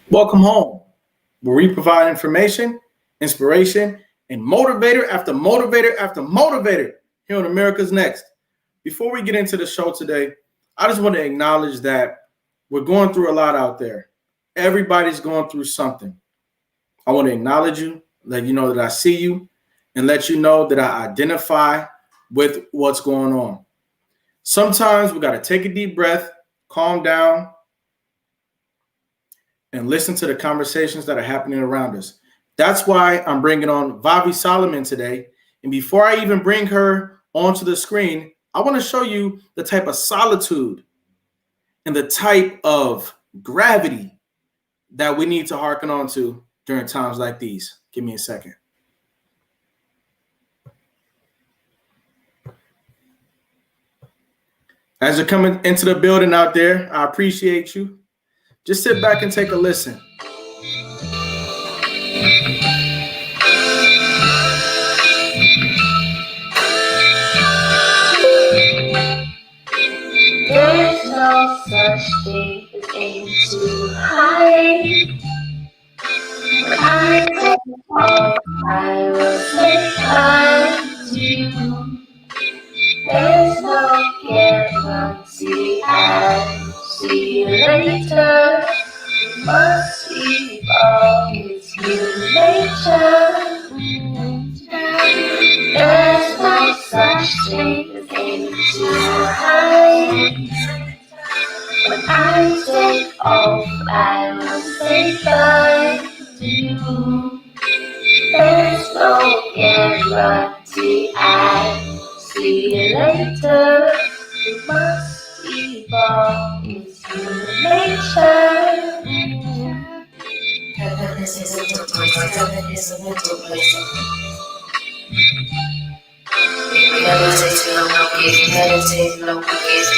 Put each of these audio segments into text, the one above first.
Welcome home, where we provide information, inspiration, and motivator after motivator after motivator here on America's Next. Before we get into the show today, I just want to acknowledge that we're going through a lot out there. Everybody's going through something. I want to acknowledge you, let you know that I see you, and let you know that I identify with what's going on. Sometimes we got to take a deep breath, calm down, and listen to the conversations that are happening around us. That's why I'm bringing on Vavi Solomon today. And before I even bring her onto the screen, I want to show you the type of solitude and the type of gravity that we need to hearken on to during times like these. Give me a second. As you're coming into the building out there, I appreciate you. Just sit back and take a listen. There's no such thing as aim too high. When I take off, I will say to you. There's no guarantee I'll see you later. You must evolve, it's human nature. There's no such thing as aiming too high. When I take off, I will say bye to you. There's no guarantee I'll see you later. You must evolve, it's human nature. Heaven is a mental place, heaven is a mental place. Meditate, no gaze, meditate, no gaze.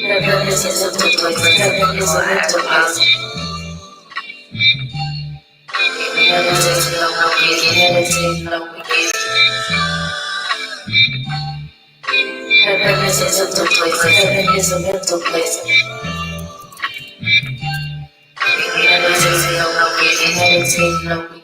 Heaven is a mental place, heaven is a mental place. Meditate, no gaze, meditate, no gaze. Heaven is a mental place, heaven is a mental place. Meditate, no gaze, meditate, no gaze.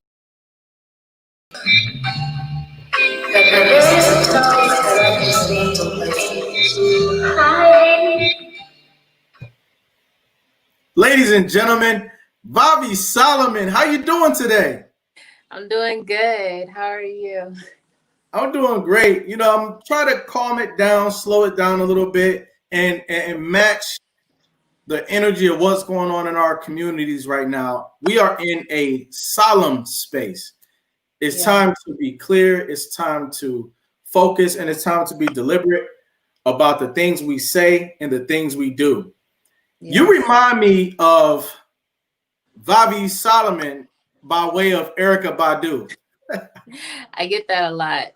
Ladies and gentlemen, Vavi Solomon, how you doing today? I'm doing good. How are you? I'm doing great. You know, I'm trying to calm it down, slow it down a little bit, and match the energy of what's going on in our communities right now. We are in a solemn space. It's time to be clear. It's time to focus, and it's time to be deliberate about the things we say and the things we do. Yes. You remind me of Vavi Solomon by way of Erykah Badu. I get that a lot.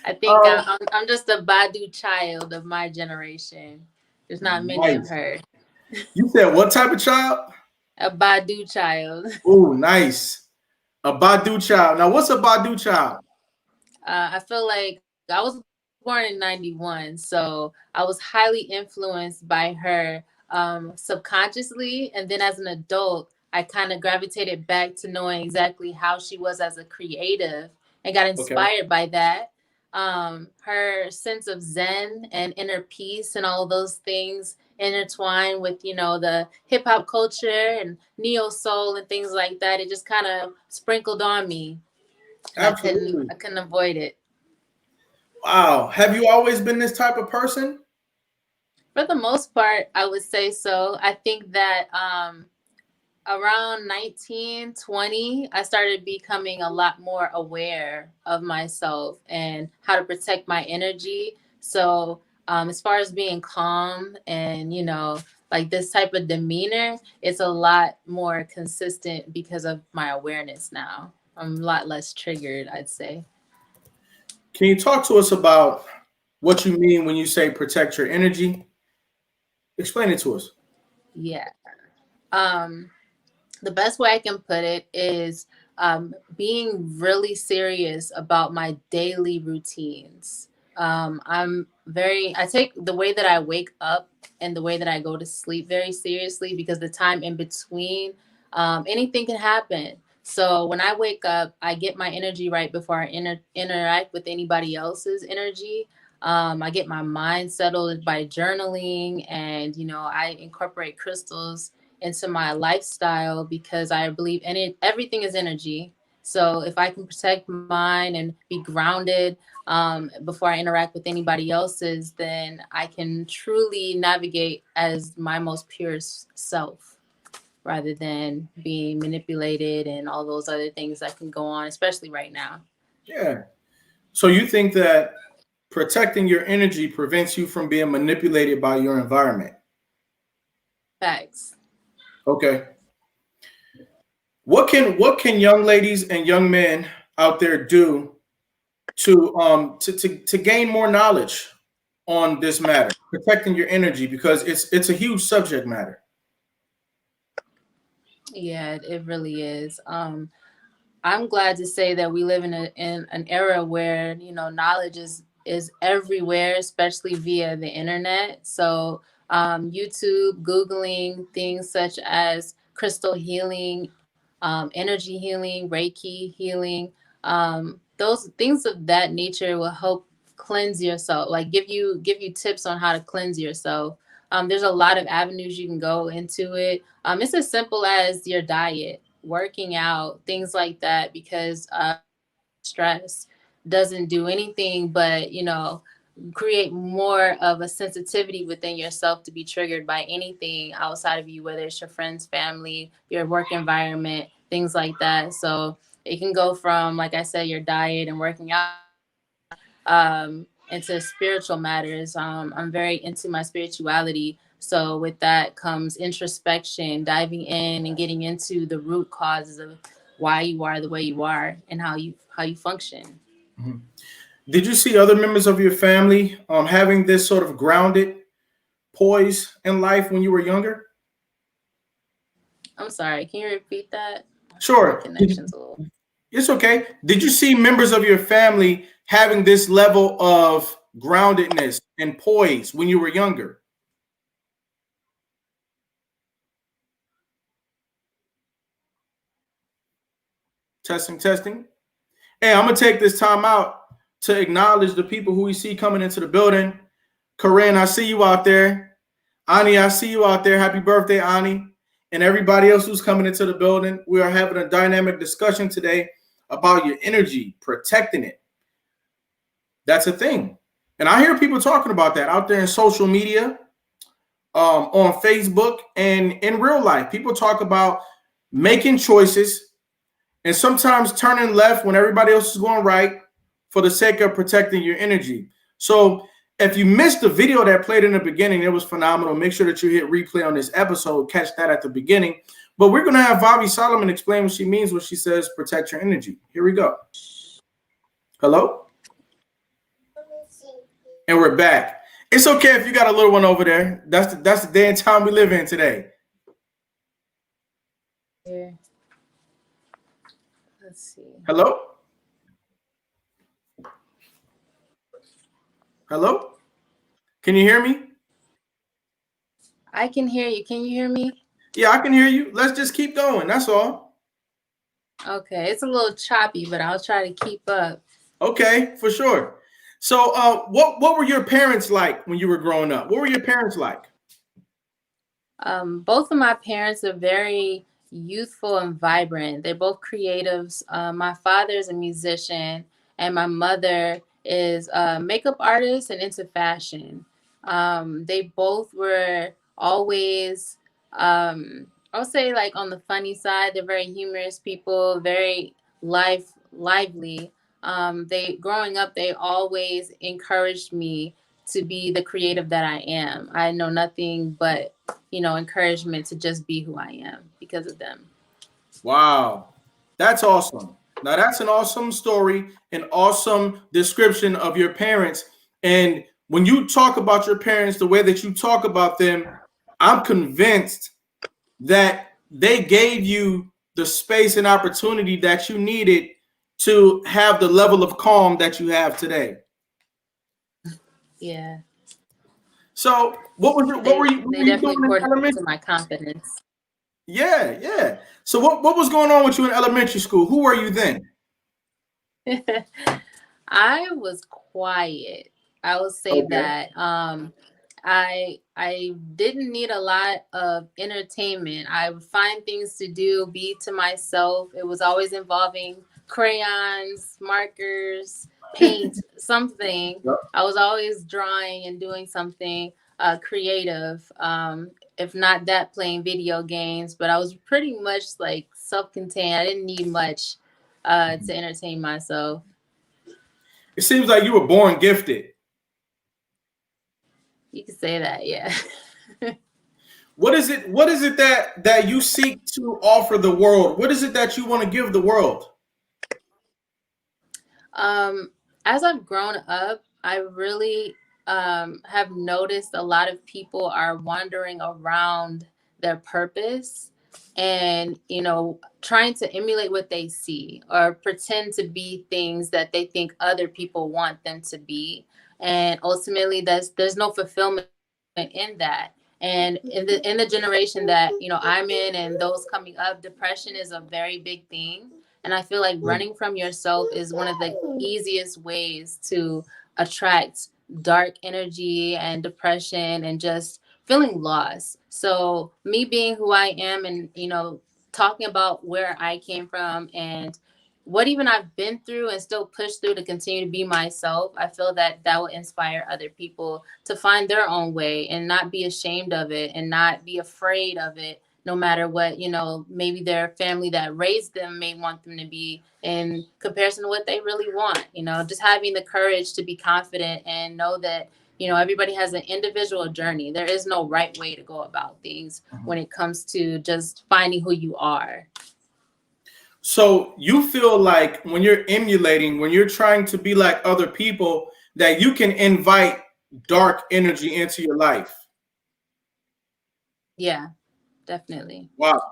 I think I'm just a Badu child of my generation. There's not many of her. You said what type of child? A Badu child. Oh, nice. A Badu child. Now, what's a Badu child? I feel like I was born in 91, so I was highly influenced by her subconsciously. And then as an adult, I kind of gravitated back to knowing exactly how she was as a creative and got inspired by that. Her sense of Zen and inner peace and all those things intertwined with, you know, the hip hop culture and neo soul and things like that. It just kind of sprinkled on me. Absolutely. I couldn't avoid it. Wow. Have you always been this type of person? For the most part, I would say so. I think that around 19, 20, I started becoming a lot more aware of myself and how to protect my energy. So as far as being calm and, you know, like this type of demeanor, it's a lot more consistent because of my awareness now. I'm a lot less triggered, I'd say. Can you talk to us about what you mean when you say protect your energy? Explain it to us. Yeah. Um, the best way I can put it is being really serious about my daily routines. I take the way that I wake up and the way that I go to sleep very seriously, because the time in between, anything can happen. So when I wake up, I get my energy right before I interact with anybody else's energy. I get my mind settled by journaling, and I incorporate crystals into my lifestyle because I believe everything is energy. So if I can protect mine and be grounded before I interact with anybody else's, then I can truly navigate as my most purest self rather than being manipulated and all those other things that can go on, especially right now. Yeah. So you think that protecting your energy prevents you from being manipulated by your environment? Facts. Okay. What can young ladies and young men out there do to gain more knowledge on this matter, protecting your energy, because it's a huge subject matter. Yeah, it really is. I'm glad to say that we live in an era where knowledge is everywhere, especially via the internet. So YouTube, Googling things such as crystal healing, energy healing, Reiki healing, those things of that nature will help cleanse yourself. Like give you tips on how to cleanse yourself. There's a lot of avenues you can go into it. It's as simple as your diet, working out, things like that, because stress doesn't do anything but create more of a sensitivity within yourself to be triggered by anything outside of you, whether it's your friends, family, your work environment, things like that. So it can go from, like I said, your diet and working out, into spiritual matters. I'm very into my spirituality. So with that comes introspection, diving in and getting into the root causes of why you are the way you are and how you function. Mhm. Did you see other members of your family having this sort of grounded poise in life when you were younger? I'm sorry, can you repeat that? My Sure. connection's a little. It's okay. Did you see members of your family having this level of groundedness and poise when you were younger? Testing, testing. Hey, I'm gonna take this time out to acknowledge the people who we see coming into the building. Corinne, I see you out there. Ani, I see you out there. Happy birthday, Ani. And everybody else who's coming into the building. We are having a dynamic discussion today about your energy, protecting it. That's a thing. And I hear people talking about that out there in social media, on Facebook, and in real life. People talk about making choices and sometimes turning left when everybody else is going right for the sake of protecting your energy. So if you missed the video that played in the beginning, it was phenomenal. Make sure that you hit replay on this episode, catch that at the beginning. But we're going to have Vavi Solomon explain what she means when she says protect your energy. Here we go. Hello? And we're back. It's okay if you got a little one over there. That's the day and time we live in today. Here, let's see. Hello? Hello? Can you hear me? I can hear you. Can you hear me? Yeah, I can hear you. Let's just keep going. That's all. Okay, it's a little choppy, but I'll try to keep up. Okay, for sure. So, what were your parents like when you were growing up? What were your parents like? Both of my parents are very youthful and vibrant. They're both creatives. My father is a musician, and my mother is a makeup artist and into fashion. They both were always, I would say, like on the funny side. They're very humorous people, very lively. They growing up, they always encouraged me to be the creative that I am. I know nothing but, encouragement to just be who I am because of them. Wow, that's awesome. Now that's an awesome story, an awesome description of your parents. And when you talk about your parents, the way that you talk about them, I'm convinced that they gave you the space and opportunity that you needed to have the level of calm that you have today. Yeah. So, what They were you doing definitely in poured into elementary? my confidence. Yeah, yeah. So, what was going on with you in elementary school? Who were you then? I was quiet. I will say Okay. that. I didn't need a lot of entertainment. I would find things to do, be to myself. It was always involving crayons, markers, paint, something. Yep. I was always drawing and doing something creative. If not that, playing video games. But I was pretty much like self-contained. I didn't need much to entertain myself. It seems like you were born gifted. You could say that, yeah. What is it? What is it that you seek to offer the world? What is it that you want to give the world? Um, as I've grown up, I really have noticed a lot of people are wandering around their purpose and, trying to emulate what they see or pretend to be things that they think other people want them to be. And ultimately, there's no fulfillment in that. And in the generation that I'm in and those coming up, depression is a very big thing, and I feel like running from yourself is one of the easiest ways to attract dark energy and depression and just feeling lost. So, me being who I am and, talking about where I came from and what even I've been through and still push through to continue to be myself, I feel that that will inspire other people to find their own way and not be ashamed of it and not be afraid of it, no matter what, maybe their family that raised them may want them to be in comparison to what they really want. Just having the courage to be confident and know that, everybody has an individual journey. There is no right way to go about things when it comes to just finding who you are. So you feel like when you're emulating, when you're trying to be like other people, that you can invite dark energy into your life. Yeah, definitely. Wow.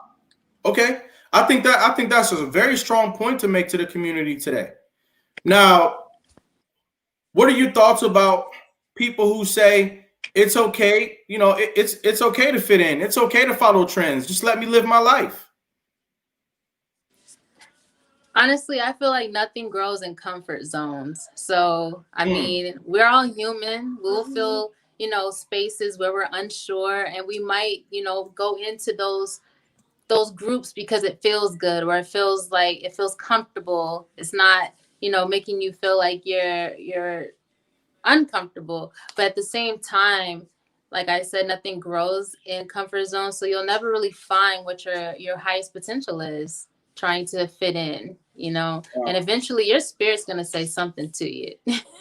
Okay. I think that's a very strong point to make to the community today. Now, what are your thoughts about people who say it's okay, it's okay to fit in. It's okay to follow trends. Just let me live my life. Honestly, I feel like nothing grows in comfort zones. So, I Mm, mean, we're all human. We'll feel, spaces where we're unsure and we might, go into those groups because it feels good or it feels comfortable. It's not, making you feel like you're uncomfortable. But at the same time, like I said, nothing grows in comfort zones. So you'll never really find what your highest potential is trying to fit in, and wow. eventually your spirit's gonna say something to you.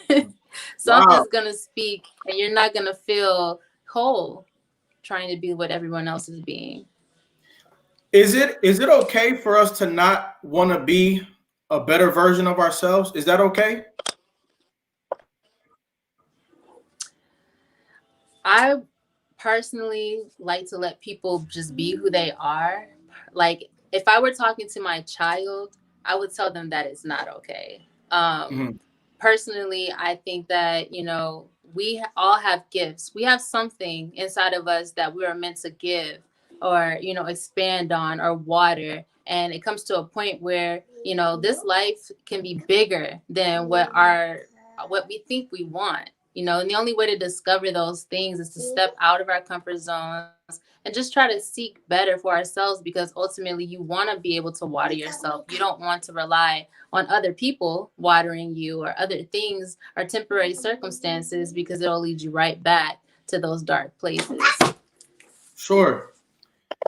Wow. Something's gonna speak and you're not gonna feel whole trying to be what everyone else is being. Is it okay for us to not want to be a better version of ourselves? Is that okay? I personally like to let people just be who they are. Like if I were talking to my child, I would tell them that it's not okay. Mhm. Personally, I think that, we all have gifts. We have something inside of us that we are meant to give or, expand on or water. And it comes to a point where, this life can be bigger than what we think we want. And the only way to discover those things is to step out of our comfort zones and just try to seek better for ourselves, because ultimately you want to be able to water yourself. You don't want to rely on other people watering you or other things or temporary circumstances, because it'll lead you right back to those dark places. Sure.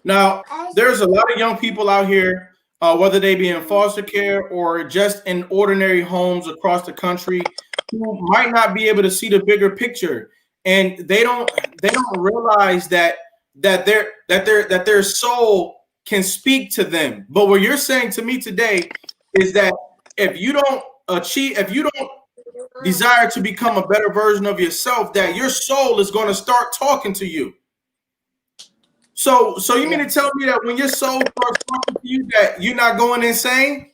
Now, there's a lot of young people out here, whether they be in foster care or just in ordinary homes across the country, who might not be able to see the bigger picture. and they don't realize that their soul can speak to them. But what you're saying to me today is that if you don't desire to become a better version of yourself, that your soul is going to start talking to you. So you mean to tell Yes. me that when your soul starts talking to you, that you're not going insane?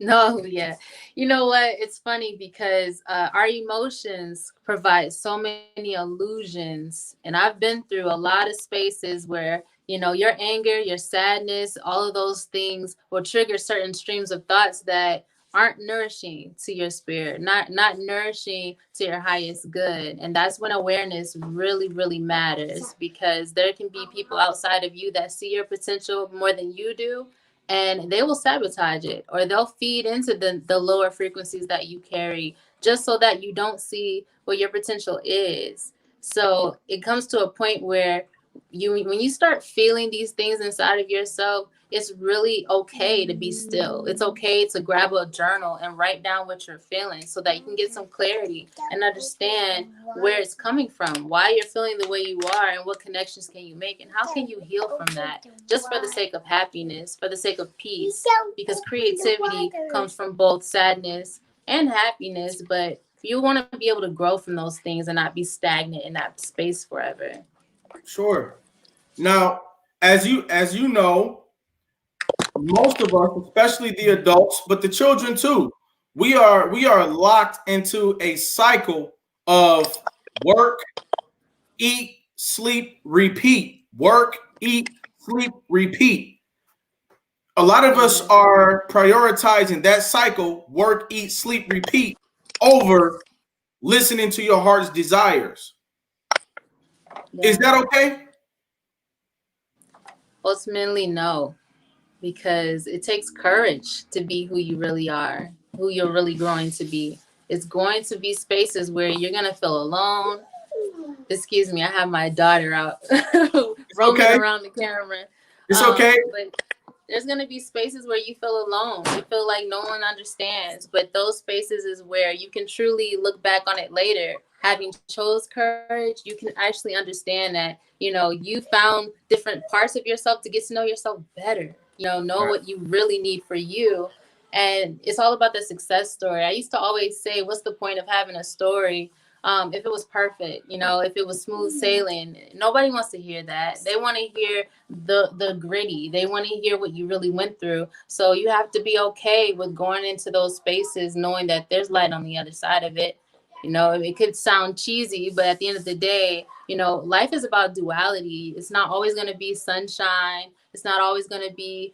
No, yeah. You know what? It's funny because our emotions provide so many illusions. And I've been through a lot of spaces where, your anger, your sadness, all of those things will trigger certain streams of thoughts that aren't nourishing to your spirit, not nourishing to your highest good. And that's when awareness really, really matters, because there can be people outside of you that see your potential more than you do, and they will sabotage it, or they'll feed into the lower frequencies that you carry, just so that you don't see what your potential is. So it comes to a point where when you start feeling these things inside of yourself, it's really okay to be still. It's okay to grab a journal and write down what you're feeling, so that you can get some clarity and understand where it's coming from, why you're feeling the way you are, and what connections can you make, and how can you heal from that, just for the sake of happiness, for the sake of peace. Because creativity comes from both sadness and happiness, but you want to be able to grow from those things and not be stagnant in that space forever. Sure. Now, as you know, most of us, especially the adults, but the children too, we are locked into a cycle of work, eat, sleep, repeat. Work, eat, sleep, repeat. A lot of us Mhm. are prioritizing that cycle, work, eat, sleep, repeat, over listening to your heart's desires. Is Yeah. that okay? Ultimately, no, because it takes courage to be who you really are, who you're really growing to be. It's going to be spaces where you're going to feel alone. Excuse me, I have my daughter out It's roaming okay. around the camera. It's okay. But there's going to be spaces where you feel alone. You feel like no one understands. But those spaces is where you can truly look back on it later. Having chose courage, you can actually understand that, you found different parts of yourself to get to know yourself better. Know Right. what you really need for you. And it's all about the success story. I used to always say, what's the point of having a story if it was perfect, if it was smooth sailing? Nobody wants to hear that. They want to hear the gritty. They want to hear what you really went through. So you have to be okay with going into those spaces knowing that there's light on the other side of it. It could sound cheesy, but at the end of the day, life is about duality. It's not always going to be sunshine. It's not always going to be,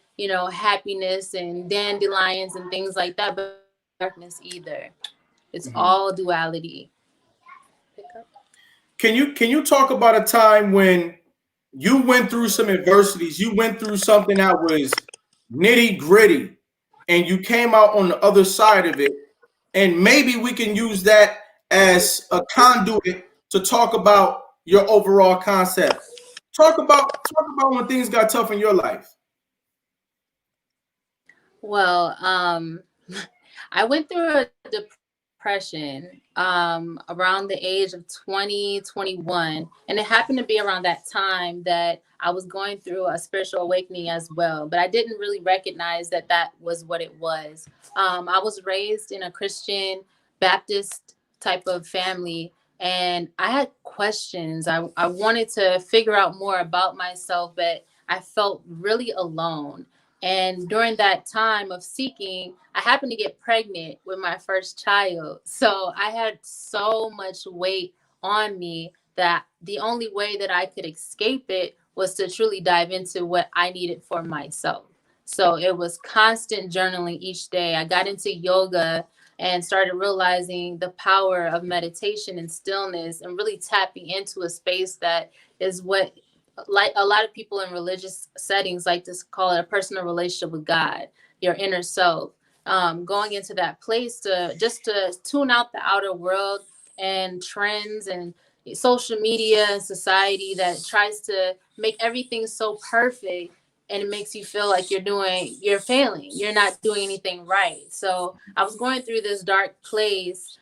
happiness and dandelions and things like that, but darkness either. It's Mhm. all duality. Pick up. Can you talk about a time when you went through some adversities, you went through something that was nitty gritty, and you came out on the other side of it, and maybe we can use that as a conduit to talk about your overall concept. Talk about when things got tough in your life. Well, I went through a depression around the age of 2021, and it happened to be around that time that I was going through a spiritual awakening as well. But I didn't really recognize that that was what it was. I was raised in a Christian Baptist type of family, and I had questions. I wanted to figure out more about myself, but I felt really alone. And during that time of seeking, I happened to get pregnant with my first child. So I had so much weight on me that the only way that I could escape it was to truly dive into what I needed for myself. So it was constant journaling each day. I got into yoga and started realizing the power of meditation and stillness, and really tapping into a space that is what, like a lot of people in religious settings like to call it, a personal relationship with God, your inner self. Going into that place to just to tune out the outer world and trends and social media and society that tries to make everything so perfect, and it makes you feel like you're failing, you're not doing anything right. So I was going through this dark place,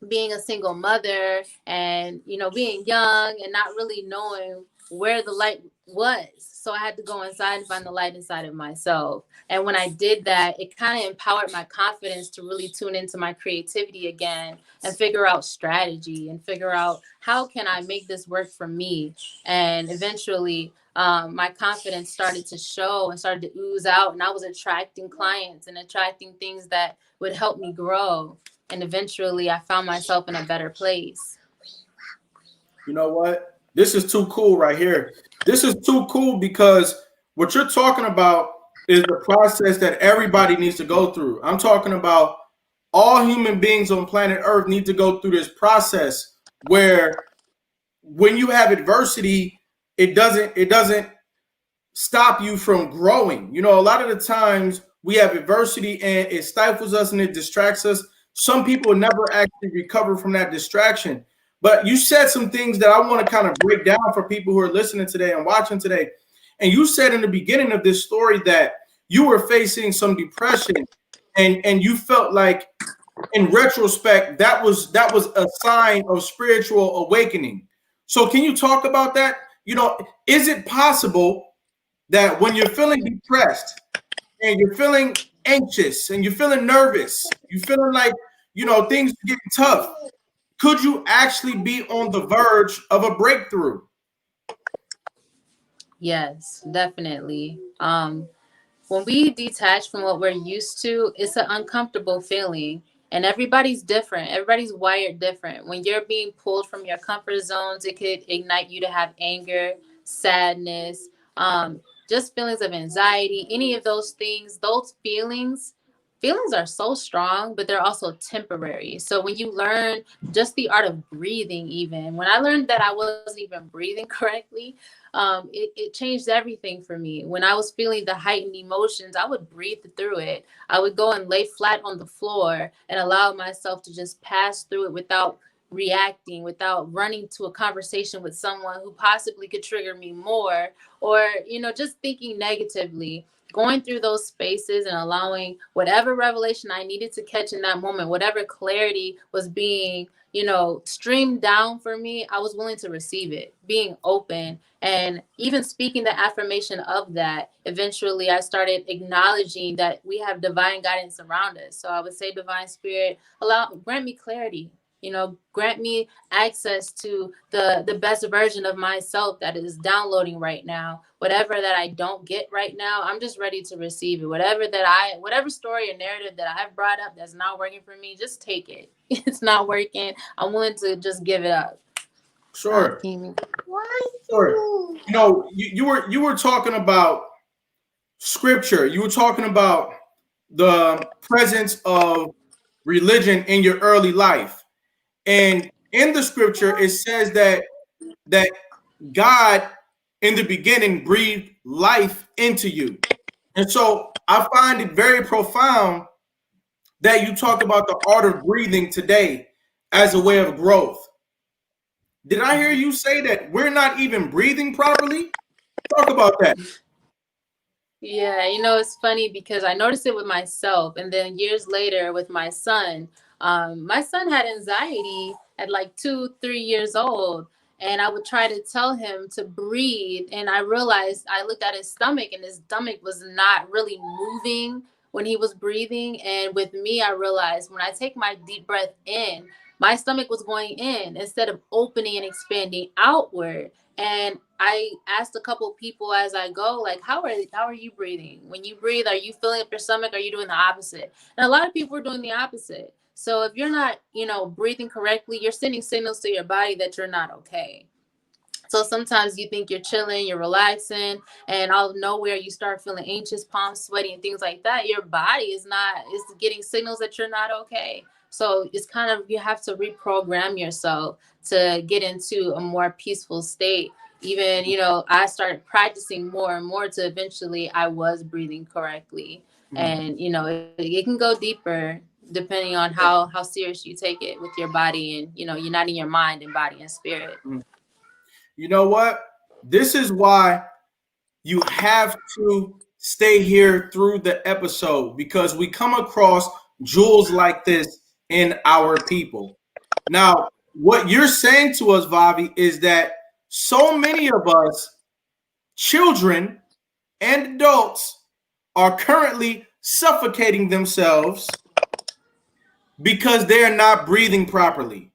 being a single mother and being young and not really knowing where the light was. So I had to go inside and find the light inside of myself. And when I did that, it kind of empowered my confidence to really tune into my creativity again and figure out strategy and figure out how can I make this work for me. And eventually my confidence started to show and started to ooze out, and I was attracting clients and attracting things that would help me grow. And eventually I found myself in a better place. You know what? This is too cool right here. This is too cool because what you're talking about is the process that everybody needs to go through. I'm talking about all human beings on planet Earth need to go through this process where when you have adversity, it doesn't stop you from growing. A lot of the times we have adversity and it stifles us and it distracts us. Some people never actually recover from that distraction. But you said some things that I want to kind of break down for people who are listening today and watching today. And you said in the beginning of this story that you were facing some depression and you felt like in retrospect that was a sign of spiritual awakening. So can you talk about that? Is it possible that when you're feeling depressed and you're feeling anxious and you're feeling nervous, you're feeling like, things are getting tough, could you actually be on the verge of a breakthrough? Yes, definitely. When we detach from what we're used to, it's an uncomfortable feeling. And everybody's different. Everybody's wired different. When you're being pulled from your comfort zones, it could ignite you to have anger, sadness, just feelings of anxiety, any of those things. Those feelings are so strong, but they're also temporary. So when you learn just the art of breathing, even when I learned that I wasn't even breathing correctly, it changed everything for me. When I was feeling the heightened emotions, I would breathe through it. I would go and lay flat on the floor and allow myself to just pass through it without reacting, without running to a conversation with someone who possibly could trigger me more, or just thinking negatively. Going through those spaces and allowing whatever revelation I needed to catch in that moment, whatever clarity was being streamed down for me, I was willing to receive it, being open and even speaking the affirmation of that. Eventually I started acknowledging that we have divine guidance around us. So I would say, divine spirit, grant me clarity, grant me access to the best version of myself that is downloading right now. Whatever that I don't get right now, I'm just ready to receive it. Whatever story or narrative that I've brought up that's not working for me, just take it. It's not working. I'm willing to just give it up. Sure. Why? Sure. You were talking about scripture. You were talking about the presence of religion in your early life. And in the scripture, it says that God in the beginning breathed life into you. And so I find it very profound that you talk about the art of breathing today as a way of growth. Did I hear you say that we're not even breathing properly? Talk about that. Yeah, it's funny because I noticed it with myself, and then years later with my son. My son had anxiety at like 2, 3 years old, and I would try to tell him to breathe, and I realized I looked at his stomach, and his stomach was not really moving when he was breathing. And with me, I realized when I take my deep breath in, my stomach was going in instead of opening and expanding outward. And I asked a couple people as I go, like, how are you breathing? When you breathe, are you filling up your stomach? Are you doing the opposite? And a lot of people are doing the opposite. So if you're not, breathing correctly, you're sending signals to your body that you're not okay. So sometimes you think you're chilling, you're relaxing, and out of nowhere you start feeling anxious, palms sweaty, and things like that. Your body is getting signals that you're not okay. So it's kind of, you have to reprogram yourself to get into a more peaceful state. Even, I started practicing more and more to eventually I was breathing correctly. And, it can go deeper depending on how serious you take it with your body and, uniting your mind and body and spirit. You know what? This is why you have to stay here through the episode, because we come across jewels like this in our people. Now, what you're saying to us, Vavi, is that so many of us, children and adults, are currently suffocating themselves because they're not breathing properly.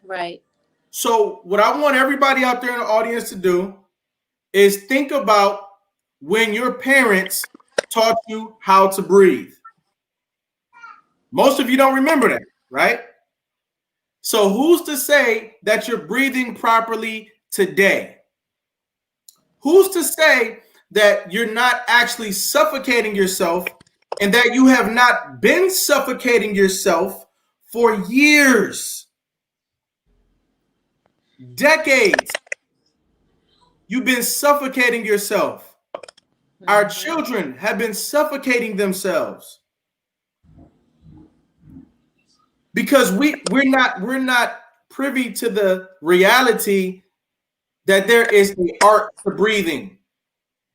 Right. So, what I want everybody out there in the audience to do is think about when your parents taught you how to breathe. Most of you don't remember that, right? So, who's to say that you're breathing properly today? Who's to say that you're not actually suffocating yourself and that you have not been suffocating yourself for years, decades? You've been suffocating yourself. Our children have been suffocating themselves because we're not privy to the reality that there is an art to breathing.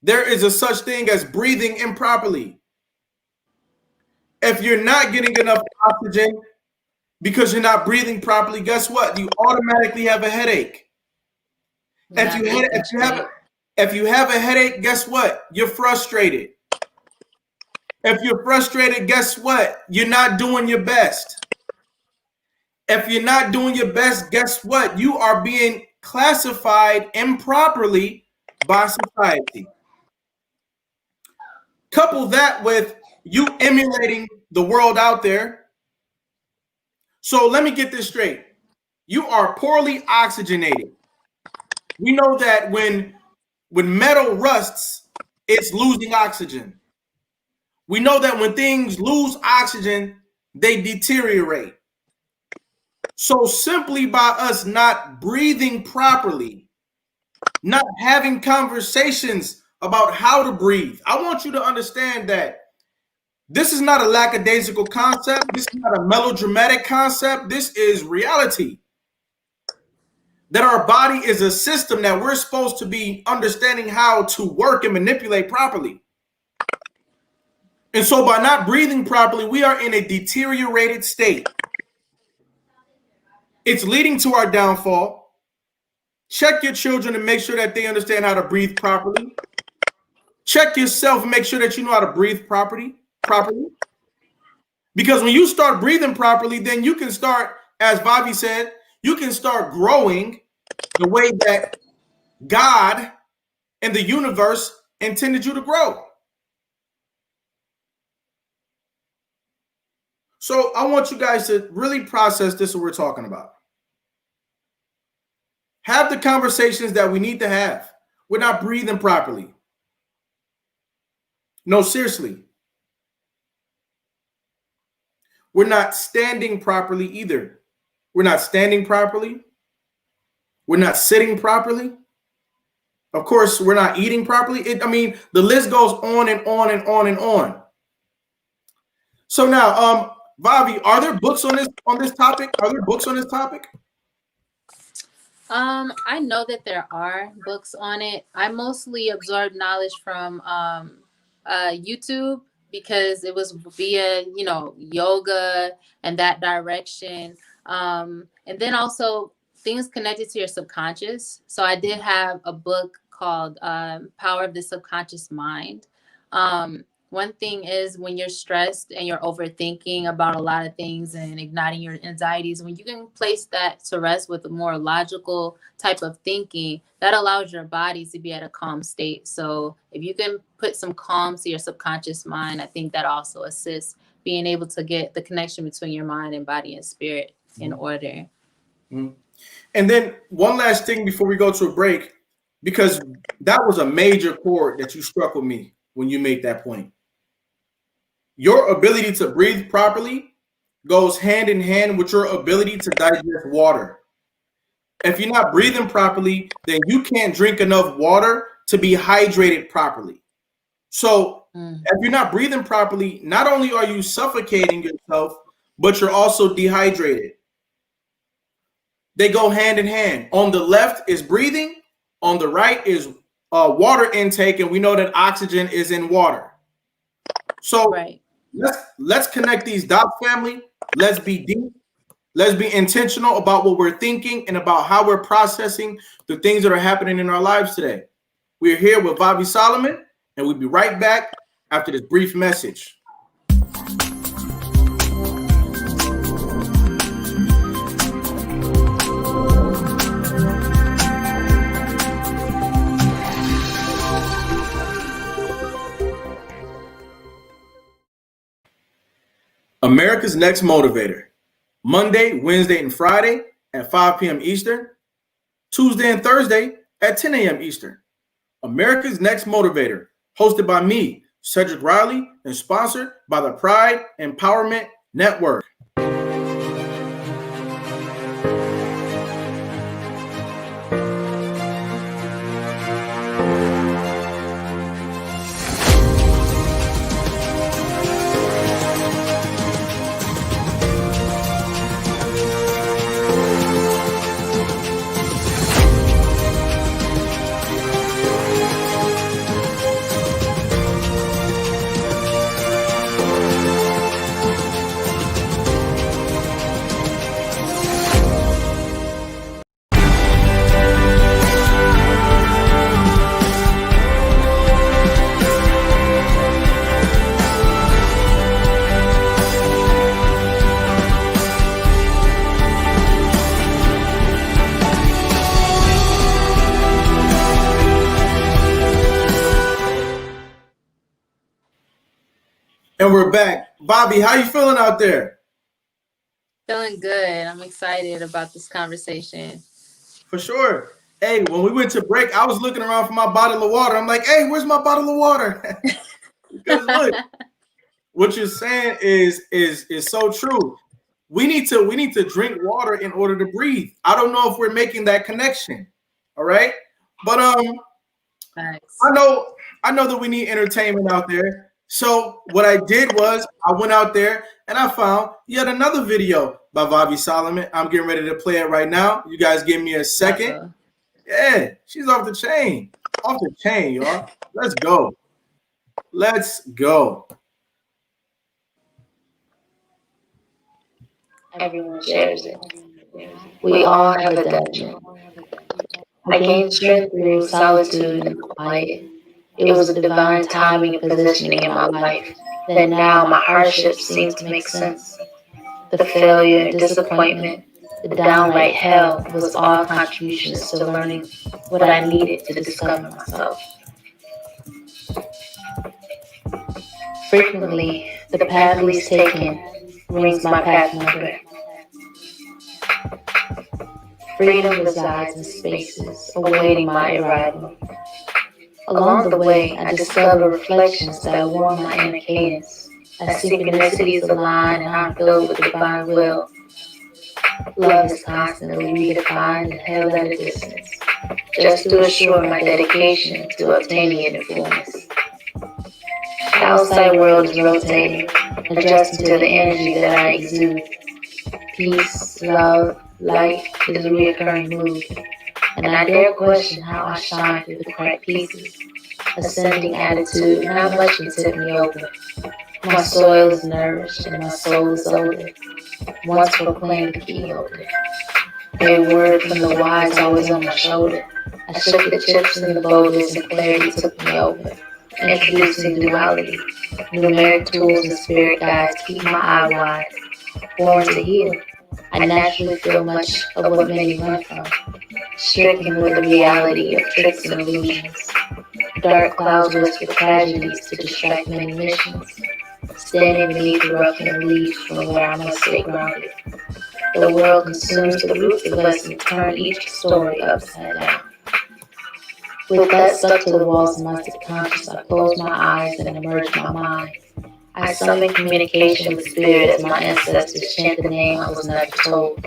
There is a such thing as breathing improperly. If you're not getting enough oxygen because you're not breathing properly, guess what? You automatically have a headache. If you have a headache, guess what? You're frustrated. If you're frustrated, guess what? You're not doing your best. If you're not doing your best, guess what? You are being classified improperly by society. Couple that with you emulating the world out there. So let me get this straight. You are poorly oxygenated. We know that when metal rusts, it's losing oxygen. We know that when things lose oxygen, they deteriorate. So simply by us not breathing properly, not having conversations about how to breathe, I want you to understand that this is not a lackadaisical concept. This is not a melodramatic concept. This is reality. That our body is a system that we're supposed to be understanding how to work and manipulate properly. And so by not breathing properly, we are in a deteriorated state. It's leading to our downfall. Check your children and make sure that they understand how to breathe properly. Check yourself and make sure that you know how to breathe properly. Because when you start breathing properly, then you can start, as Bobby said, you can start growing the way that God and the universe intended you to grow. So I want you guys to really process this, what we're talking about. Have the conversations that we need to have. We're not breathing properly. No, seriously. We're not standing properly either. We're not standing properly. We're not sitting properly. Of course, we're not eating properly. The list goes on and on and on and on. So now, Vavi, are there books on this topic? Are there books on this topic? I know that there are books on it. I mostly absorbed knowledge from YouTube because it was via, yoga and that direction. And then also things connected to your subconscious. So I did have a book called Power of the Subconscious Mind. One thing is when you're stressed and you're overthinking about a lot of things and igniting your anxieties, when you can place that to rest with a more logical type of thinking, that allows your body to be at a calm state. So if you can put some calm to your subconscious mind, I think that also assists being able to get the connection between your mind and body and spirit in order. Mm-hmm. And then one last thing before we go to a break, because that was a major chord that you struck with me when you made that point. Your ability to breathe properly goes hand in hand with your ability to digest water. If you're not breathing properly, then you can't drink enough water to be hydrated properly. So if you're not breathing properly, not only are you suffocating yourself, but you're also dehydrated. They go hand in hand. On the left is breathing. On the right is water intake. And we know that oxygen is in water. So let's connect these dots, family. Let's be deep. Let's be intentional about what we're thinking and about how we're processing the things that are happening in our lives today. We're here with Bobby Solomon, and we'll be right back after this brief message. America's Next Motivator. Monday, Wednesday, and Friday at 5 p.m. Eastern. Tuesday and Thursday at 10 a.m. Eastern. America's Next Motivator, hosted by me, Cedric Riley, and sponsored by the Pride Empowerment Network. And we're back. Bobby, how you feeling out there? Feeling good. I'm excited about this conversation. For sure. Hey, when we went to break, I was looking around for my bottle of water. I'm like, hey, where's my bottle of water? Because look, what you're saying is so true. We need to drink water in order to breathe. I don't know if we're making that connection. All right. But Nice. I know that we need entertainment out there. So what I did was I went out there and I found yet another video by Bobby Solomon. I'm getting ready to play it right now. You guys give me a second. Yeah, she's off the chain. Off the chain, y'all. Let's go. Let's go. Everyone shares it. We all have a dungeon. I gained strength through solitude and quiet. It was a divine timing and positioning in my life that now my hardships seem to make sense. The failure and disappointment, the downright hell was all contributions to learning what I needed to discover myself. Frequently, the path least taken rings my path number. Freedom resides in spaces awaiting my arrival. Along the way, I discover reflections that warm my inner cadence, as synchronicities align and I'm filled with divine will. Love is constantly redefined and held at a distance, just to assure my dedication to obtaining it in fullness. The outside world is rotating, adjusting to the energy that I exude. Peace, love, light is a reoccurring mood, and I dare question how I shine through the correct pieces. Ascending attitude not much can tip me over. My soil is nourished and my soul is older. Once proclaimed the key holder. A word from the wise always on my shoulder. I shook the chips in the boulders and clarity took me over. Introducing duality, numeric tools and spirit guides keep my eye wide. Born to heal, I naturally feel much of what many run from. Stricken with the reality of tricks and illusions. Dark clouds whisper tragedies to distract many missions. Standing beneath the roughened leaves from where I must stay grounded. The world consumes the roots of us and turns each story upside down. With that stuck to the walls of my subconscious, I close my eyes and immerse my mind. I summon communication with spirit as my ancestors chant the name I was never told.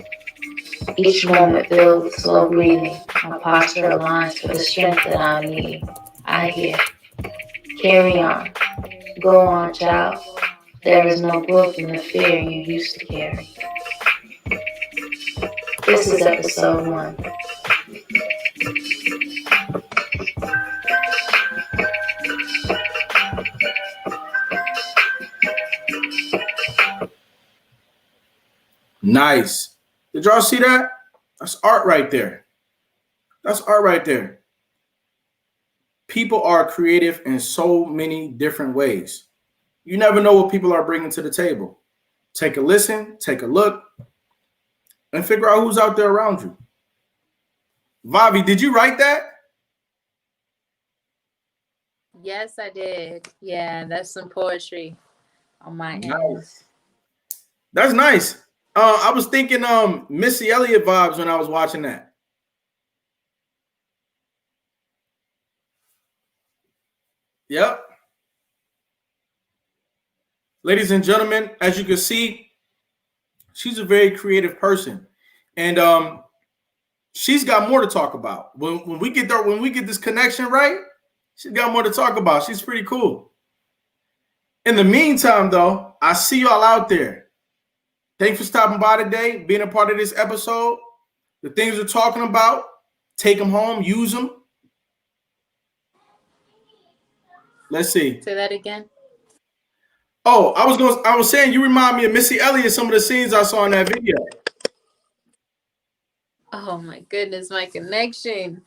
Each moment filled with slow breathing, my posture aligns with the strength that I'm needing. I hear, carry on, go on, child. There is no growth in the fear you used to carry. This is episode 1. Nice. Did y'all see that? That's art right there. That's art right there. People are creative in so many different ways. You never know what people are bringing to the table. Take a listen, take a look, and figure out who's out there around you. Vavi, did you write that? Yes, I did. Yeah, that's some poetry on my end. Nice. That's nice. I was thinking Missy Elliott vibes when I was watching that. Yep. Ladies and gentlemen, as you can see, she's a very creative person. And she's got more to talk about. When we get there, when we get this connection right, she's got more to talk about. She's pretty cool. In the meantime, though, I see y'all out there. Thanks for stopping by today, being a part of this episode. The things we're talking about, take them home, use them. Let's see. Say that again. Oh, I was saying you remind me of Missy Elliott, some of the scenes I saw in that video. Oh my goodness, my connection.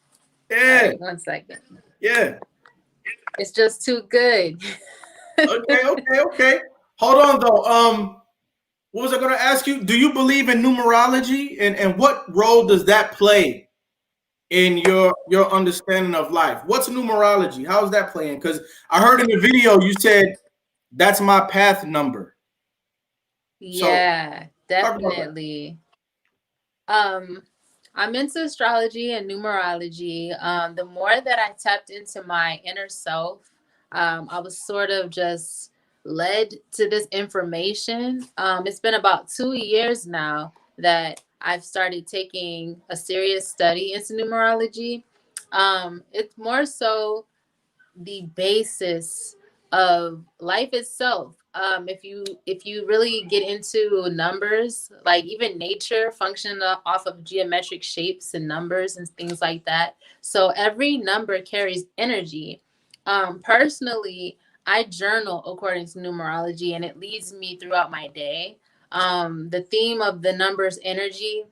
Yeah. Right, 1 second. Yeah. It's just too good. Okay. Hold on though. What was I gonna ask you? Do you believe in numerology? And what role does that play in your understanding of life? What's numerology? How's that playing? Because I heard in the video you said that's my path number. Yeah, definitely. I'm into astrology and numerology. The more that I tapped into my inner self, I was sort of just led to this information. It's been about 2 years now that I've started taking a serious study into numerology. It's more so the basis of life itself. If you really get into numbers, like even nature function off of geometric shapes and numbers and things like that. So every number carries energy. Personally, I journal according to numerology, and it leads me throughout my day. The theme of the numbers energy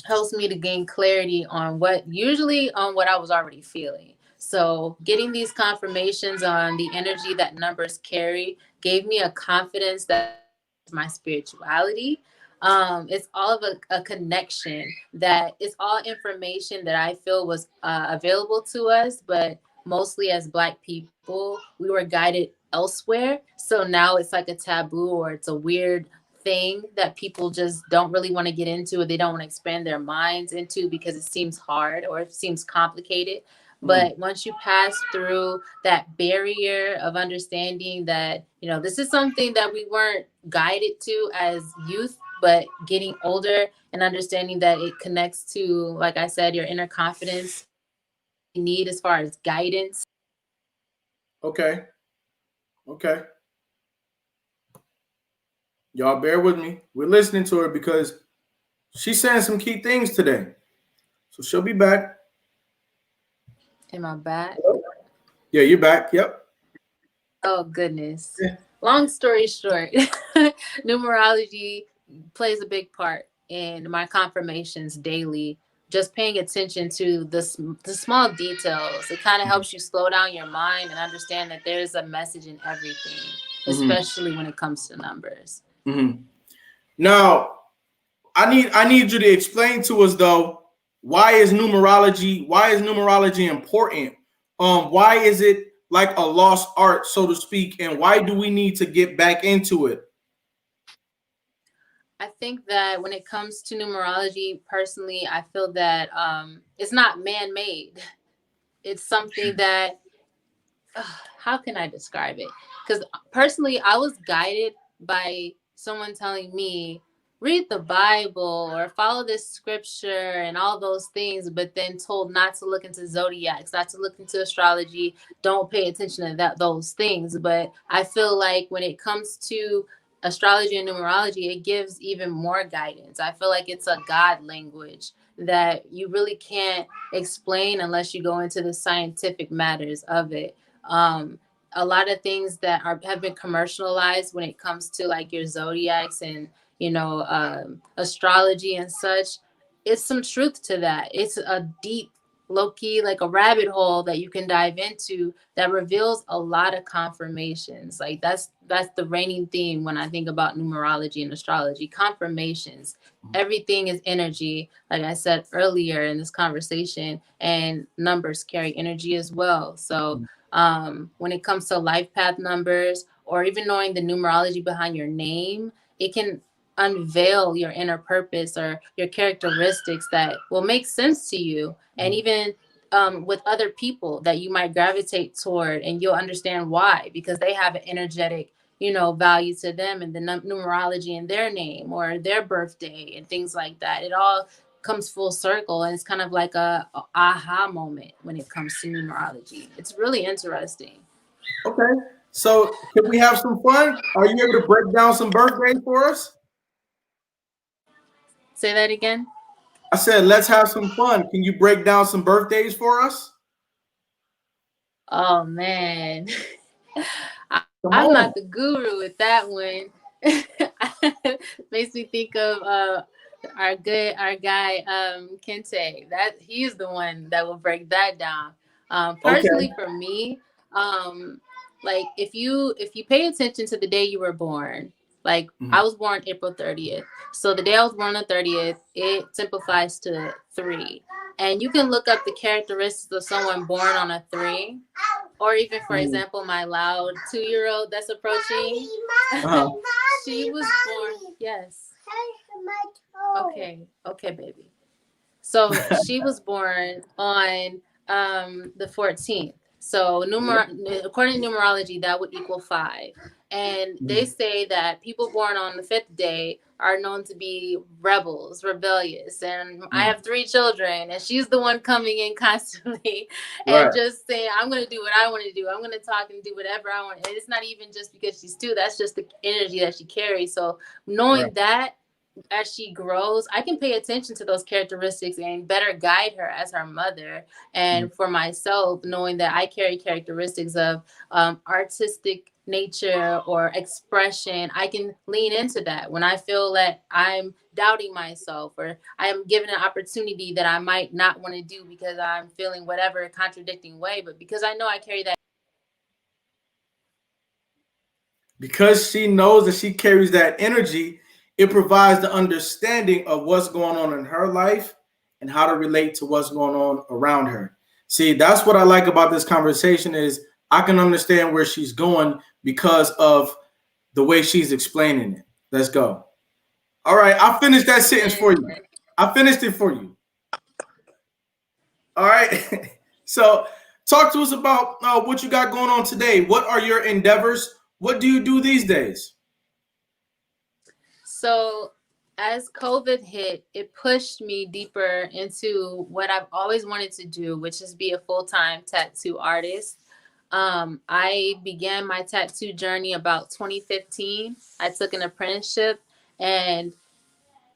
helps me to gain clarity on what I was already feeling. So getting these confirmations on the energy that numbers carry gave me a confidence that my spirituality. It's all of a connection that it's all information that I feel was available to us, but mostly as Black people, we were guided elsewhere. So now it's like a taboo or it's a weird thing that people just don't really want to get into or they don't want to expand their minds into because it seems hard or it seems complicated. But once you pass through that barrier of understanding that, this is something that we weren't guided to as youth, but getting older and understanding that it connects to, like I said, your inner confidence you need as far as guidance. Okay. Y'all bear with me. We're listening to her because she's saying some key things today. So she'll be back. Am I back? Yeah, you're back. Yep. Oh, goodness. Yeah. Long story short, numerology plays a big part in my confirmations daily. Just paying attention to the small details. It kind of helps you slow down your mind and understand that there's a message in everything, especially when it comes to numbers. Now, I need you to explain to us though, why is numerology important? Why is it like a lost art, so to speak, and why do we need to get back into it? I think that when it comes to numerology, personally, I feel that it's not man-made. It's something that, how can I describe it? Because personally, I was guided by someone telling me, read the Bible or follow this scripture and all those things, but then told not to look into zodiacs, not to look into astrology, don't pay attention to those things. But I feel like when it comes to astrology and numerology, it gives even more guidance. I feel like it's a God language that you really can't explain unless you go into the scientific matters of it. A lot of things that have been commercialized when it comes to like your zodiacs and astrology and such, it's some truth to that. It's a deep, low key, like a rabbit hole that you can dive into that reveals a lot of confirmations. Like that's the reigning theme when I think about numerology and astrology. Confirmations. Everything is energy, like I said earlier in this conversation, and numbers carry energy as well. So when it comes to life path numbers, or even knowing the numerology behind your name, it can unveil your inner purpose or your characteristics that will make sense to you, and even with other people that you might gravitate toward, and you'll understand why, because they have an energetic value to them, and the numerology in their name or their birthday and things like that. It all comes full circle, and it's kind of like a aha moment when it comes to numerology. It's really interesting. Okay. So can we have some fun? Are you able to break down some birthdays for us? Say that again. I said, let's have some fun. Can you break down some birthdays for us? Oh man. Come I'm not on. the guru with that one. Makes me think of our guy Kente. That he's the one that will break that down. Okay. Personally for me, um like if you pay attention to the day you were born, like I was born April 30th. So the day I was born on the 30th, it simplifies to 3. And you can look up the characteristics of someone born on a 3, or even, for example, my loud 2-year-old that's approaching. Uh-huh. She was born. Yes. Okay, baby. So she was born on the 14th. So according to numerology, that would equal 5. And they say that people born on the 5th day are known to be rebels, rebellious. And I have 3 children, and she's the one coming in constantly and Right. just saying, I'm going to do what I want to do. I'm going to talk and do whatever I want. And it's not even just because she's 2. That's just the energy that she carries. So knowing that, as she grows, I can pay attention to those characteristics and better guide her as her mother. And for myself, knowing that I carry characteristics of artistic nature or expression, I can lean into that when I feel that I'm doubting myself, or I am given an opportunity that I might not want to do because I'm feeling whatever contradicting way. But because I know I carry that. Because she knows that she carries that energy, it provides the understanding of what's going on in her life and how to relate to what's going on around her. See, that's what I like about this conversation is I can understand where she's going because of the way she's explaining it. Let's go. All right, I finished that sentence for you. I finished it for you. All right. So talk to us about what you got going on today. What are your endeavors? What do you do these days? So as COVID hit, it pushed me deeper into what I've always wanted to do, which is be a full-time tattoo artist. I began my tattoo journey about 2015. I took an apprenticeship, and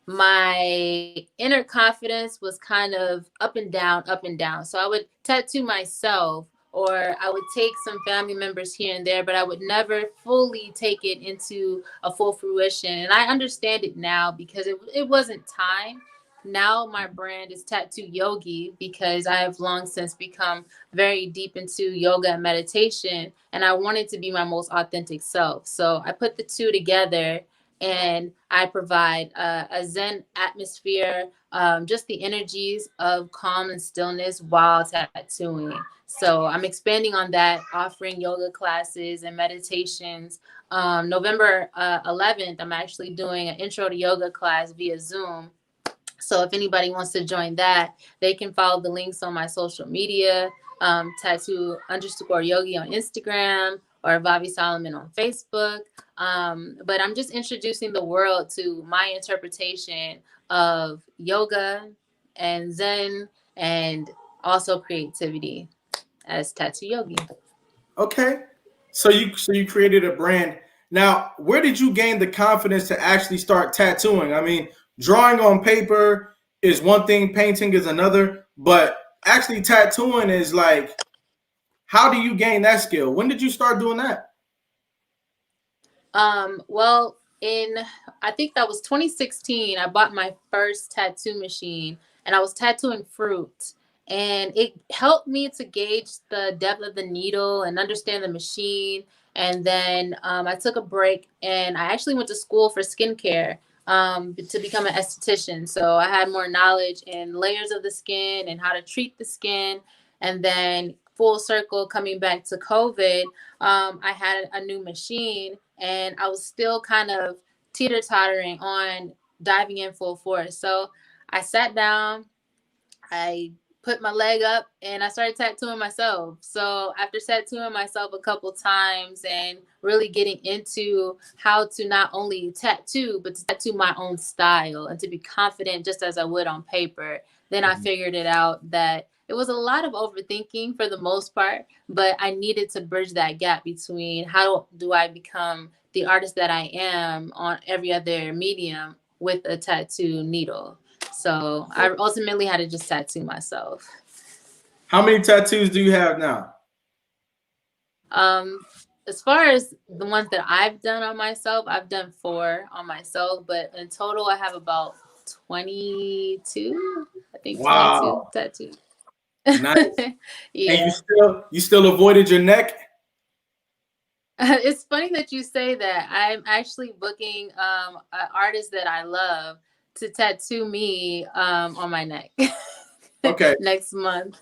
my inner confidence was kind of up and down, up and down. So I would tattoo myself, or I would take some family members here and there, but I would never fully take it into a full fruition. And I understand it now because it wasn't time. Now my brand is Tattoo Yogi because I have long since become very deep into yoga and meditation, and I wanted to be my most authentic self. So I put the two together, and I provide a Zen atmosphere, just the energies of calm and stillness while tattooing. So I'm expanding on that, offering yoga classes and meditations. November 11th, I'm actually doing an intro to yoga class via Zoom. So if anybody wants to join that, they can follow the links on my social media, tattoo_yogi on Instagram, or Vavi Solomon on Facebook. But I'm just introducing the world to my interpretation of yoga and Zen, and also creativity as Tattoo Yogi. Okay. So you created a brand. Now, where did you gain the confidence to actually start tattooing? I mean, drawing on paper is one thing, painting is another, but actually tattooing is like, how do you gain that skill? When did you start doing that? Well, in I think that was 2016, I bought my first tattoo machine and I was tattooing fruit. And it helped me to gauge the depth of the needle and understand the machine. And then I took a break and I actually went to school for skincare to become an esthetician. So I had more knowledge in layers of the skin and how to treat the skin. And then full circle coming back to COVID, I had a new machine and I was still kind of teeter tottering on diving in full force. So I sat down, I put my leg up and I started tattooing myself. So after tattooing myself a couple times and really getting into how to not only tattoo, but to tattoo my own style and to be confident just as I would on paper, then I figured it out that it was a lot of overthinking for the most part, but I needed to bridge that gap between how do I become the artist that I am on every other medium with a tattoo needle. So I ultimately had to just tattoo myself. How many tattoos do you have now? Um, as far as the ones that I've done on myself, I've done 4 on myself, but in total, I have about 22. I think 22 Wow, tattoos. nice. And Yeah. you still avoided your neck? It's funny that you say that. I'm actually booking an artist that I love to tattoo me on my neck Okay, next month.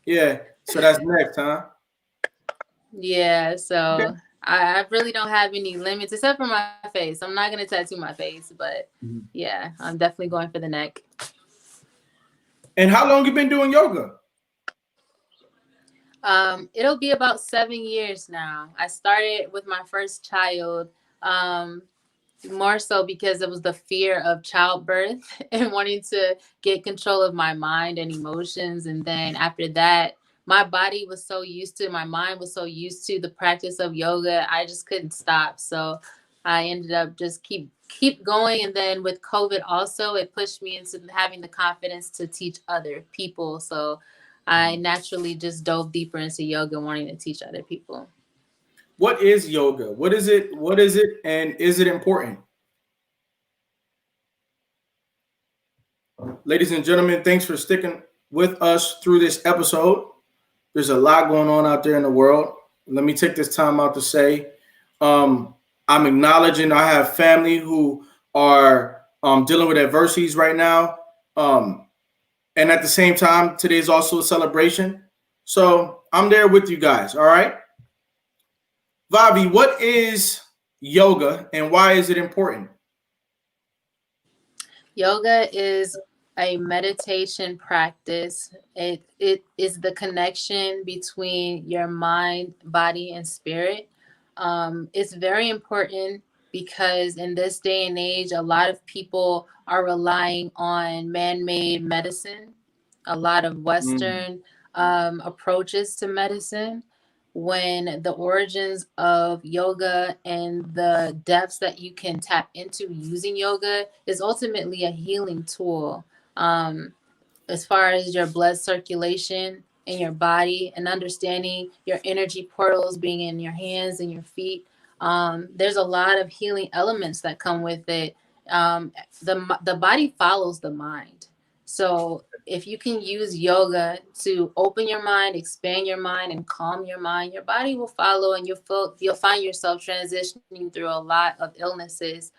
yeah. So that's next, huh? Yeah, Okay. so I really don't have any limits except for my face. I'm not gonna tattoo my face, but Mhm. yeah, I'm definitely going for the neck. And how long you been doing yoga? It'll be about 7 years now. I started with my first child, um, more so because it was the fear of childbirth and wanting to get control of my mind and emotions. And then after that, my body was so used to, my mind was so used to the practice of yoga, I just couldn't stop. So I ended up just keep going. And then with COVID also, it pushed me into having the confidence to teach other people. So I naturally just dove deeper into yoga, wanting to teach other people. What is yoga? What is it? What is it? And is it important? Ladies and gentlemen, thanks for sticking with us through this episode. There's a lot going on out there in the world. Let me take this time out to say um, I'm acknowledging I have family who are dealing with adversities right now. Um, and at the same time, today is also a celebration. So I'm there with you guys. All right. Vavi, what is yoga and why is it important? Yoga is a meditation practice. It is the connection between your mind, body, and spirit. It's very important because in this day and age, a lot of people are relying on man-made medicine, a lot of Mm, Western approaches to medicine, when the origins of yoga and the depths that you can tap into using yoga is ultimately a healing tool. Um, as far as your blood circulation in your body and understanding your energy portals being in your hands and your feet. There's a lot of healing elements that come with it. The body follows the mind. So if you can use yoga to open your mind, expand your mind, and calm your mind, your body will follow, and you'll find yourself transitioning through a lot of illnesses.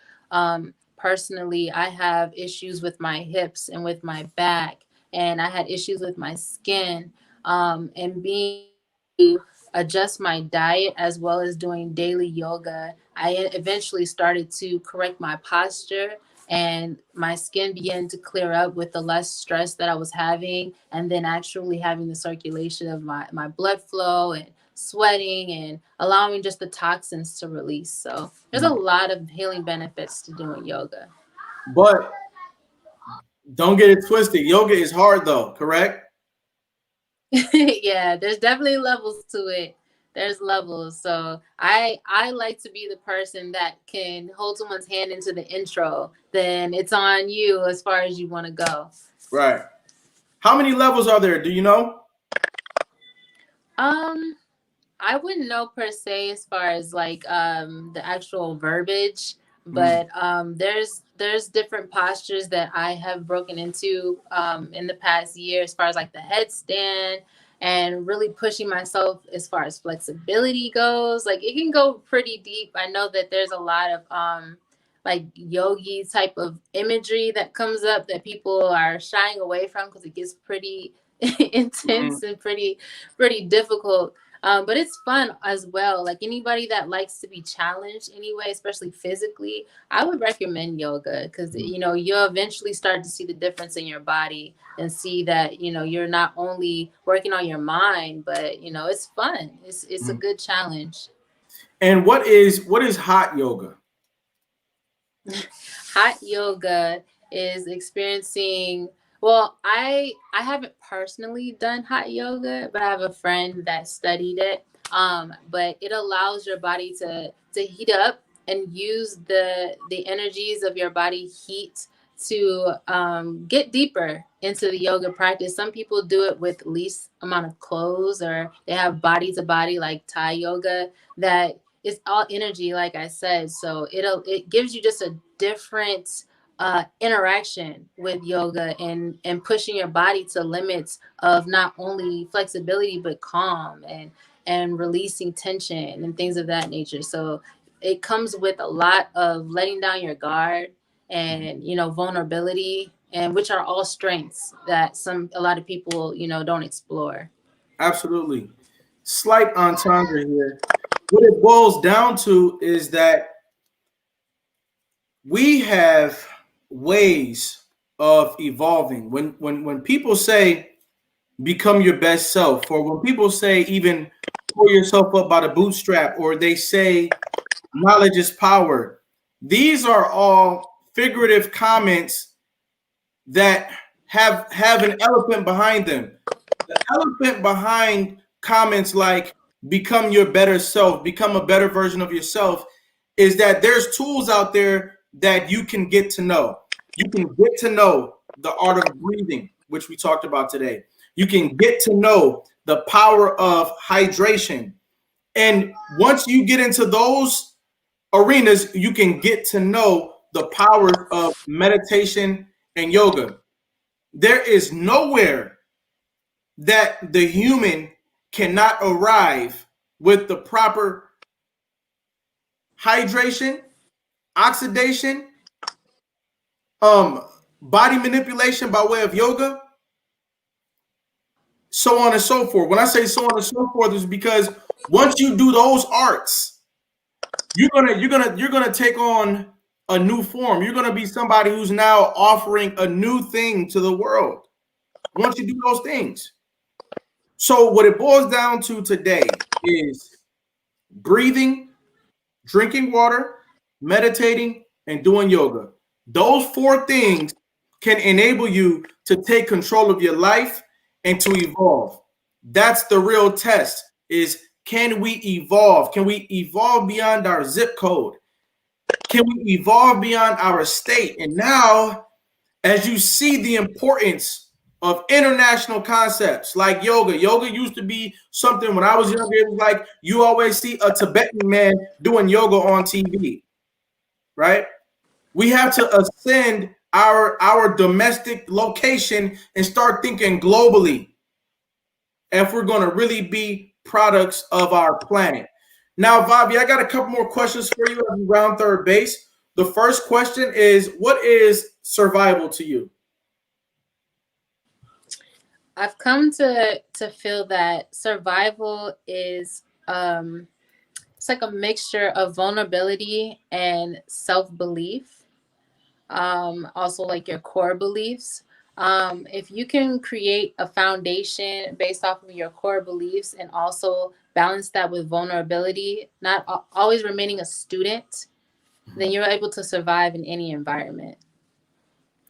Personally, I have issues with my hips and with my back, and I had issues with my skin. And being to adjust my diet as well as doing daily yoga, I eventually started to correct my posture and my skin began to clear up with the less stress that I was having, and then actually having the circulation of my blood flow and sweating and allowing just the toxins to release. So there's a mm. lot of healing benefits to doing yoga. But don't get it twisted. Yoga is hard though, correct? Yeah, there's definitely levels to it. There's levels. So I like to be the person that can hold someone's hand into the intro. Then it's on you as far as you want to go. Right. How many levels are there? Do you know? Um, I wouldn't know per se as far as like the actual verbiage. But there's different postures that I have broken into in the past year, as far as like the headstand and really pushing myself as far as flexibility goes. Like it can go pretty deep. I know that there's a lot of like yogi type of imagery that comes up that people are shying away from because it gets pretty intense and pretty difficult. But it's fun as well. Like anybody that likes to be challenged anyway, especially physically, I would recommend yoga because, you know, you'll eventually start to see the difference in your body and see that, you know, you're not only working on your mind, but, you know, it's fun. It's a good challenge. And what is hot yoga? Hot yoga is experiencing, well, I haven't personally done hot yoga, but I have a friend that studied it. But it allows your body to heat up and use the energies of your body heat to get deeper into the yoga practice. Some people do it with least amount of clothes, or they have body to body like Thai yoga that it's all energy, like I said. So it gives you just a different interaction with yoga and pushing your body to limits of not only flexibility but calm and releasing tension and things of that nature. So it comes with a lot of letting down your guard and, you know, vulnerability, and which are all strengths that a lot of people, you know, don't explore. Absolutely. Slight entendre here. What it boils down to is that we have ways of evolving. When people say become your best self, or when people say even pull yourself up by the bootstrap, or they say knowledge is power, these are all figurative comments that have an elephant behind them. The elephant behind comments like become your better self, become a better version of yourself, is that there's tools out there that you can get to know. You can get to know the art of breathing, which we talked about today. You can get to know the power of hydration. And once you get into those arenas, you can get to know the powers of meditation and yoga. There is nowhere that the human cannot arrive with the proper hydration, oxidation, body manipulation by way of yoga, so on and so forth. When I say so on and so forth, is because once you do those arts, you're gonna take on a new form. You're gonna be somebody who's now offering a new thing to the world. Once you do those things. So what it boils down to today is breathing, drinking water, meditating, and doing yoga. Those four things can enable you to take control of your life and to evolve. That's the real test, is can we evolve? Can we evolve beyond our zip code? Can we evolve beyond our state? And now, as you see the importance of international concepts like yoga. Yoga used to be something when I was younger, it was like you always see a Tibetan man doing yoga on TV, right? We have to ascend our domestic location and start thinking globally if we're going to really be products of our planet. Now, Vavi, I got a couple more questions for you as we round third base. The first question is, what is survival to you? I've come to feel that survival is it's like a mixture of vulnerability and self-belief. Also like your core beliefs. If you can create a foundation based off of your core beliefs and also balance that with vulnerability, not always remaining a student, then you're able to survive in any environment.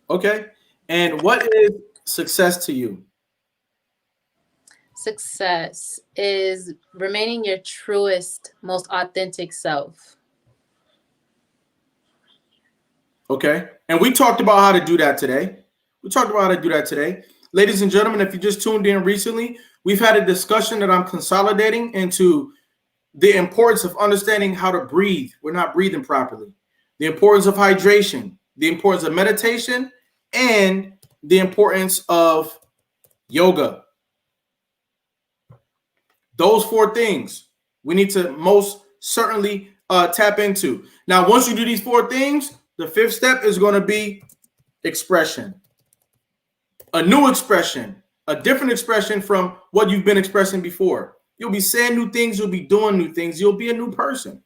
Okay. And what is success to you? Success is remaining your truest, most authentic self. Okay. And we talked about how to do that today. Ladies and gentlemen, if you just tuned in recently, we've had a discussion that I'm consolidating into the importance of understanding how to breathe. We're not breathing properly. the importance of hydration, the importance of meditation, and the importance of yoga. Those 4 things we need to most certainly tap into. Now, once you do these 4 things, the 5th step is going to be expression. A new expression, a different expression from what you've been expressing before. You'll be saying new things. You'll be doing new things. You'll be a new person.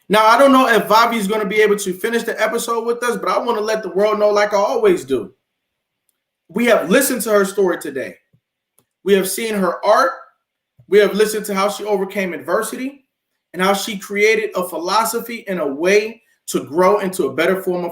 Now, I don't know if Vavi is going to be able to finish the episode with us, but I want to let the world know, like I always do. We have listened to her story today. We have seen her art. We have listened to how she overcame adversity and how she created a philosophy and a way to grow into a better form of